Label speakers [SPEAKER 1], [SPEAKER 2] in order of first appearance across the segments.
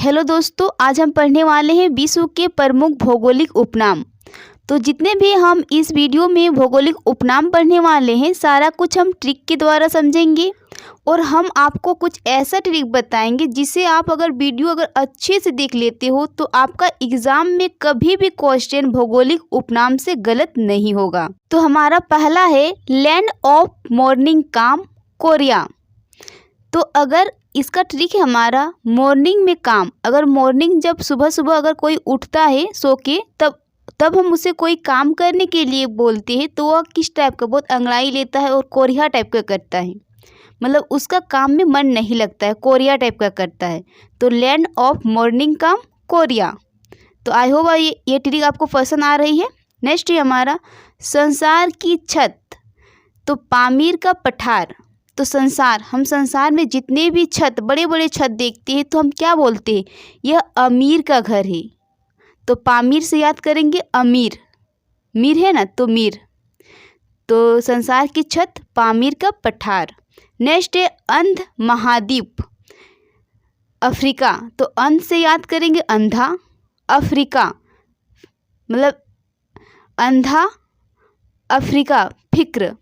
[SPEAKER 1] Hello दोस्तों, आज हम पढ़ने वाले हैं विश्व के प्रमुख भौगोलिक उपनाम। तो जितने भी हम इस वीडियो में भौगोलिक उपनाम पढ़ने वाले हैं, सारा कुछ हम ट्रिक के द्वारा समझेंगे और हम आपको कुछ ऐसा ट्रिक बताएंगे जिससे आप अगर वीडियो अच्छे से देख लेते हो तो आपका एग्जाम में कभी भी क्वेश्चन भौगोलिक उपनाम से गलत नहीं होगा। तो हमारा पहला है लैंड ऑफ मॉर्निंग काम, कोरिया। तो अगर इसका ट्रिक है हमारा मॉर्निंग में काम, अगर मॉर्निंग जब सुबह सुबह अगर कोई उठता है सो के तब हम उसे कोई काम करने के लिए बोलते हैं तो वह किस टाइप का, बहुत अंगड़ाई लेता है और कोरिया टाइप का करता है, मतलब उसका काम में मन नहीं लगता है, कोरिया टाइप का करता है। तो लैंड ऑफ मॉर्निंग काम, कोरिया। तो आई होप ये ट्रिक आपको पसंद आ रही है। नेक्स्ट है हमारा संसार की छत, तो पामीर का पठार। तो हम संसार में जितने भी छत, बड़े बड़े छत देखते हैं तो हम क्या बोलते हैं, यह अमीर का घर है। तो पामीर से याद करेंगे अमीर, मीर है ना, तो मीर। तो संसार की छत, पामीर का पठार। नेक्स्ट है अंध महाद्वीप, अफ्रीका। तो अंध से याद करेंगे अंधा, अफ्रीका मतलब अंधा, अफ्रीका फिक्र,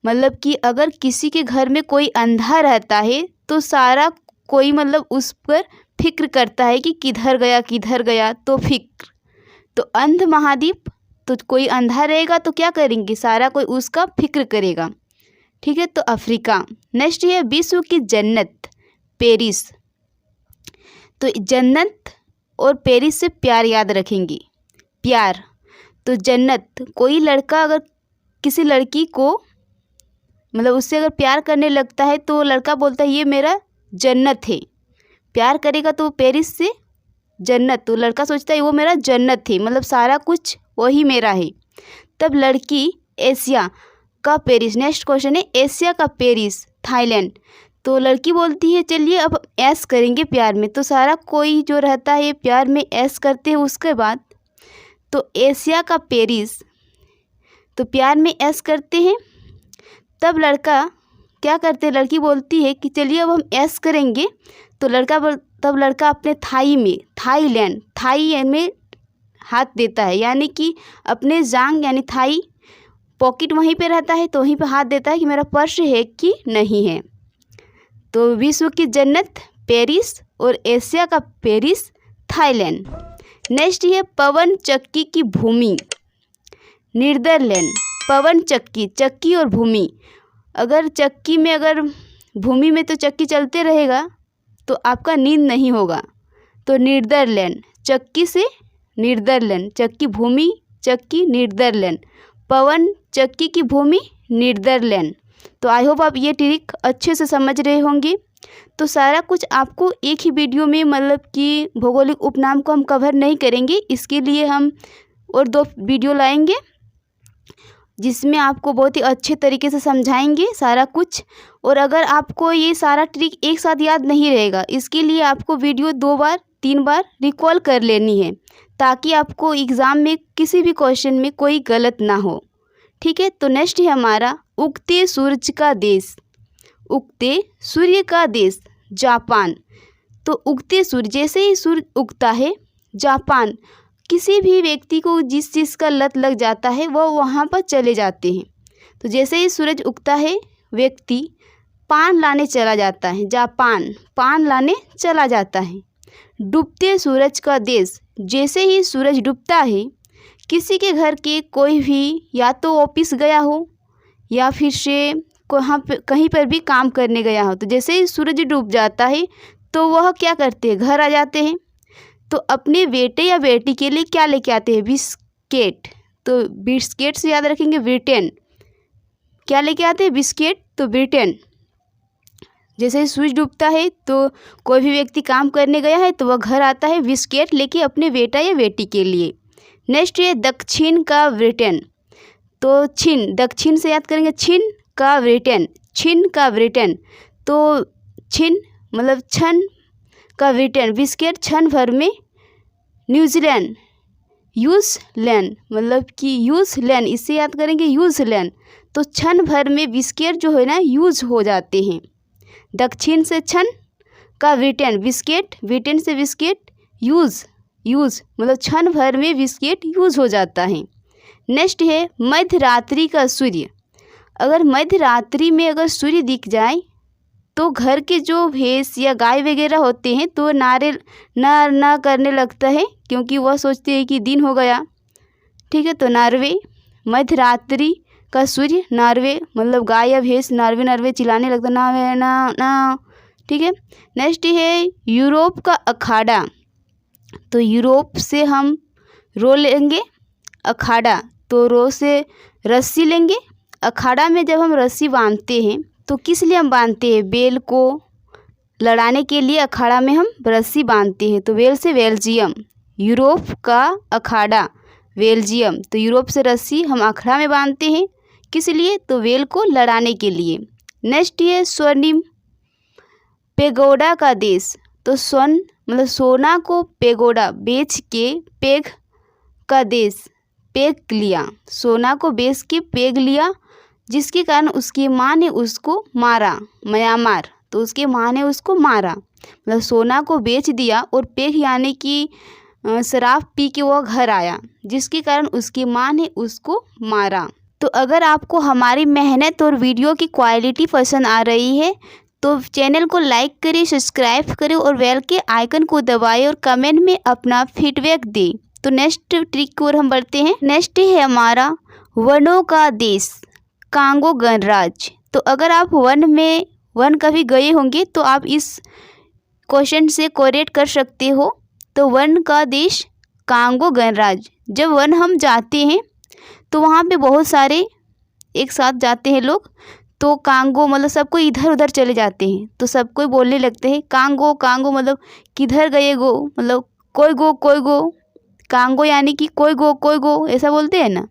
[SPEAKER 1] मतलब कि अगर किसी के घर में कोई अंधा रहता है तो सारा कोई मतलब उस पर फिक्र करता है कि किधर गया, तो फिक्र। तो अंध महाद्वीप, तो कोई अंधा रहेगा तो क्या करेंगे, सारा कोई उसका फिक्र करेगा। ठीक है, तो अफ्रीका। नेक्स्ट है विश्व की जन्नत, पेरिस। तो जन्नत और पेरिस से प्यार याद रखेंगे, प्यार। तो जन्नत, कोई लड़का अगर किसी लड़की को मतलब उससे अगर प्यार करने लगता है तो लड़का बोलता है ये मेरा जन्नत है, प्यार करेगा तो पेरिस से जन्नत, तो लड़का सोचता है वो मेरा जन्नत है, मतलब सारा कुछ वही मेरा है। तब लड़की एशिया का पेरिस। नेक्स्ट क्वेश्चन है एशिया का पेरिस, थाईलैंड। तो लड़की बोलती है चलिए अब ऐश करेंगे प्यार में, तो सारा कोई जो रहता है प्यार में ऐश करते हैं। उसके बाद तो एशिया का पेरिस, तो प्यार में ऐश करते हैं। तब लड़का क्या करते हैं, लड़की बोलती है कि चलिए अब हम ऐश करेंगे, तो तब लड़का अपने थाईलैंड में हाथ देता है, यानी कि अपने जांग यानी थाई पॉकेट वहीं पे रहता है तो वहीं पे हाथ देता है कि मेरा पर्स है कि नहीं है। तो विश्व की जन्नत पेरिस और एशिया का पेरिस, थाईलैंड। नेक्स्ट है पवन चक्की की भूमि, नीदरलैंड। पवन चक्की और भूमि, अगर चक्की में अगर भूमि में तो चक्की चलते रहेगा तो आपका नींद नहीं होगा। तो नीदरलैंड, चक्की से नीदरलैंड, चक्की भूमि, चक्की नीदरलैंड, पवन चक्की की भूमि नीदरलैंड। तो आई होप आप ये ट्रिक अच्छे से समझ रहे होंगे। तो सारा कुछ आपको एक ही वीडियो में मतलब कि भौगोलिक उपनाम को हम कवर नहीं करेंगे, इसके लिए हम और 2 वीडियो लाएंगे जिसमें आपको बहुत ही अच्छे तरीके से समझाएंगे सारा कुछ। और अगर आपको ये सारा ट्रिक एक साथ याद नहीं रहेगा, इसके लिए आपको वीडियो 2 बार 3 बार रिकॉल कर लेनी है ताकि आपको एग्ज़ाम में किसी भी क्वेश्चन में कोई गलत ना हो। ठीक है, तो नेक्स्ट है हमारा उगते सूरज का देश, उगते सूर्य का देश, जापान। तो उगते सूर्य, जैसे ही सूर्य उगता है, जापान, किसी भी व्यक्ति को जिस चीज़ का लत लग जाता है वह वहाँ पर चले जाते हैं। तो जैसे ही सूरज उगता है व्यक्ति पान लाने चला जाता है, जापान पान लाने चला जाता है। डूबते सूरज का देश, जैसे ही सूरज डूबता है किसी के घर के कोई भी या तो ऑफिस गया हो या फिर से कहीं पर भी काम करने गया हो, तो जैसे ही सूरज डूब जाता है तो वह क्या करते हैं, घर आ जाते हैं। तो अपने बेटे या बेटी के लिए क्या लेके आते हैं, बिस्किट। तो बिस्किट से याद रखेंगे ब्रिटेन, क्या लेके आते हैं, बिस्किट। तो ब्रिटेन, जैसे ही सूरज डूबता है तो कोई भी व्यक्ति काम करने गया है तो वह घर आता है बिस्किट लेके अपने बेटा या बेटी के लिए। नेक्स्ट है दक्षिण का ब्रिटेन। तो छिन, दक्षिण से याद करेंगे छिन का ब्रिटेन, छिन का ब्रिटेन। तो छिन मतलब क्षण का ब्रिटेन, बिस्किट क्षण भर में। न्यूजीलैंड, यूज़लैंड मतलब कि यूज़लैंड, इससे याद करेंगे यूज़लैंड। तो क्षण भर में बिस्किट जो है ना यूज़ हो जाते हैं। दक्षिण से क्षण का ब्रिटेन बिस्किट, ब्रिटेन से बिस्किट यूज़ मतलब क्षण भर में बिस्किट यूज़ हो जाता है। नेक्स्ट है मध्य रात्रि का सूर्य। अगर मध्य रात्रि में अगर सूर्य दिख जाए तो घर के जो भैंस या गाय वगैरह होते हैं तो ना करने लगता है, क्योंकि वह सोचते हैं कि दिन हो गया। ठीक है, तो नार्वे, मध्य रात्रि का सूर्य, नार्वे मतलब गाय या भैंस नार्वे चिल्लाने लगता ना। ठीक है, नेक्स्ट है यूरोप का अखाड़ा। तो यूरोप से हम रो लेंगे, अखाड़ा तो रो से रस्सी लेंगे। अखाड़ा में जब हम रस्सी बांधते हैं तो किस लिए हम बांधते हैं? बैल को लड़ाने के लिए अखाड़ा में हम रस्सी बांधते हैं। तो वेल से बेल्जियम, यूरोप का अखाड़ा बेल्जियम। तो यूरोप से रस्सी हम अखाड़ा में बांधते हैं, किस लिए? तो वेल को लड़ाने के लिए। नेक्स्ट है स्वर्णिम पेगोडा का देश। तो स्वर्ण मतलब सोना को पेगोडा बेच के पेग का देश, पेग लिया, सोना को बेच के पेग लिया, जिसके कारण उसकी माँ ने उसको मारा, म्यांमार। तो उसके माँ ने उसको मारा, मतलब सोना को बेच दिया और पेग यानी कि शराब पी के वो घर आया, जिसके कारण उसकी माँ ने उसको मारा। तो अगर आपको हमारी मेहनत और वीडियो की क्वालिटी पसंद आ रही है तो चैनल को लाइक करें, सब्सक्राइब करें और बेल के आइकन को दबाएं और कमेंट में अपना फीडबैक दें। तो नेक्स्ट ट्रिक की ओर हम बढ़ते हैं। नेक्स्ट है हमारा वनों का देश, कांगो गणराज्य। तो अगर आप वन कभी गए होंगे तो आप इस क्वेश्चन से कोरिलेट कर सकते हो। तो वन का देश कांगो गणराज्य। जब वन हम जाते हैं तो वहाँ पे बहुत सारे एक साथ जाते हैं लोग, तो कांगो मतलब सबको इधर उधर चले जाते हैं, तो सबको बोलने लगते हैं कांगो कांगो, मतलब किधर गए गो, मतलब कोई गो, कांगो यानी कि कोई गो ऐसा बोलते हैं ना।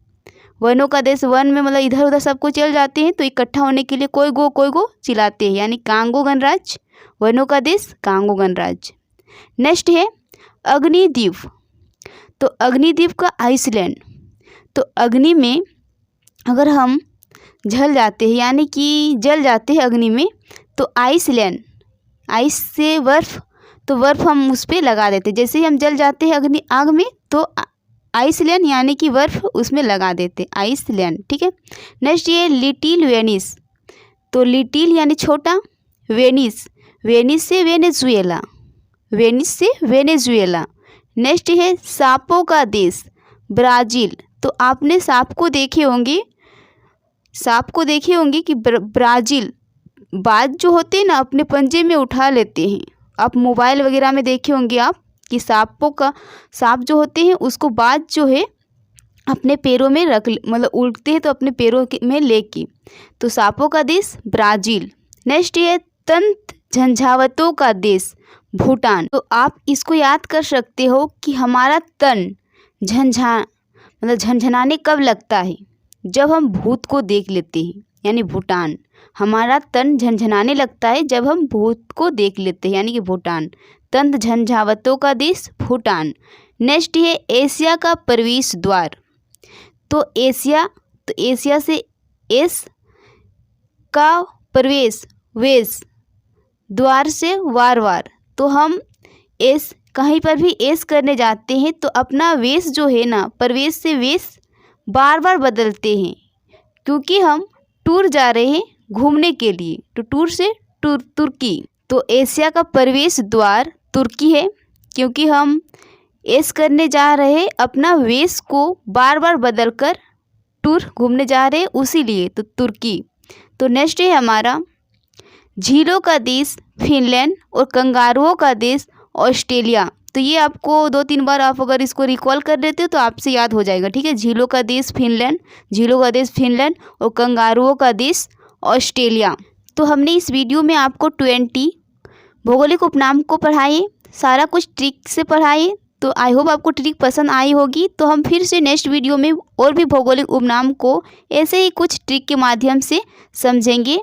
[SPEAKER 1] वनों का देश, वन में मतलब इधर उधर सबको चल जाते हैं, तो इकट्ठा होने के लिए कोई गो चिल्लाते हैं, यानी कांगो गणराज्य, वनों का देश कांगो गणराज्य। नेक्स्ट है अग्निद्वीप। तो अग्निद्वीप का आइसलैंड। तो अग्नि में अगर हम जल जाते हैं यानी कि जल जाते हैं अग्नि में, तो आइसलैंड, आइस से बर्फ़, तो बर्फ़ हम उस पर लगा देते हैं। जैसे ही हम जल जाते हैं अग्नि आग में तो आइसलैंड यानी कि बर्फ़ उसमें लगा देते, आइसलैंड। ठीक है, नेक्स्ट ये लिटिल वेनिस। तो लिटिल यानी छोटा, वेनिस, वेनिस से वेनेजुएला, वेनिस से वेनेजुएला। नेक्स्ट है सांपों का देश, ब्राज़ील। तो आपने सांप को देखे होंगे कि ब्राज़ील बाज जो होते हैं ना अपने पंजे में उठा लेते हैं। आप मोबाइल वगैरह में देखे होंगे आप कि सांप जो होते हैं उसको बाज जो है अपने पैरों में मतलब उड़ते हैं तो अपने पैरों में लेके, तो सांपों का देश ब्राज़ील। नेक्स्ट है तंत्र झंझावतों का देश, भूटान। तो आप इसको याद कर सकते हो कि हमारा तन झंझनाने कब लगता है? जब हम भूत को देख लेते हैं, यानी भूटान। हमारा तन झंझनाने लगता है जब हम भूत को देख लेते हैं, यानी कि भूटान। तंत्र झंझावतों का देश भूटान। नेक्स्ट है एशिया का प्रवेश द्वार। तो एशिया से एस का प्रवेश, वेश, द्वार से वार। तो हम एस कहीं पर भी एस करने जाते हैं तो अपना वेश जो है ना, प्रवेश से वेश बार बदलते हैं, क्योंकि हम टूर जा रहे हैं घूमने के लिए। तो टूर से तुर्की। तो एशिया का प्रवेश द्वार तुर्की है, क्योंकि हम एस करने जा रहे हैं, अपना वेश को बार बदल कर टूर घूमने जा रहे हैं, उसी लिए तो तुर्की। तो नेक्स्ट है हमारा झीलों का देश फिनलैंड और कंगारुओं का देश ऑस्ट्रेलिया। तो ये आपको 2-3 बार आप अगर इसको रिकॉल कर लेते हो तो आपसे याद हो जाएगा। ठीक है, झीलों का देश फिनलैंड और कंगारुओं का देश ऑस्ट्रेलिया। तो हमने इस वीडियो में आपको 20 भौगोलिक उपनाम को पढ़ाए, सारा कुछ ट्रिक से पढ़ाए। तो आई होप आपको ट्रिक पसंद आई होगी। तो हम फिर से नेक्स्ट वीडियो में और भी भौगोलिक उपनाम को ऐसे ही कुछ ट्रिक के माध्यम से समझेंगे।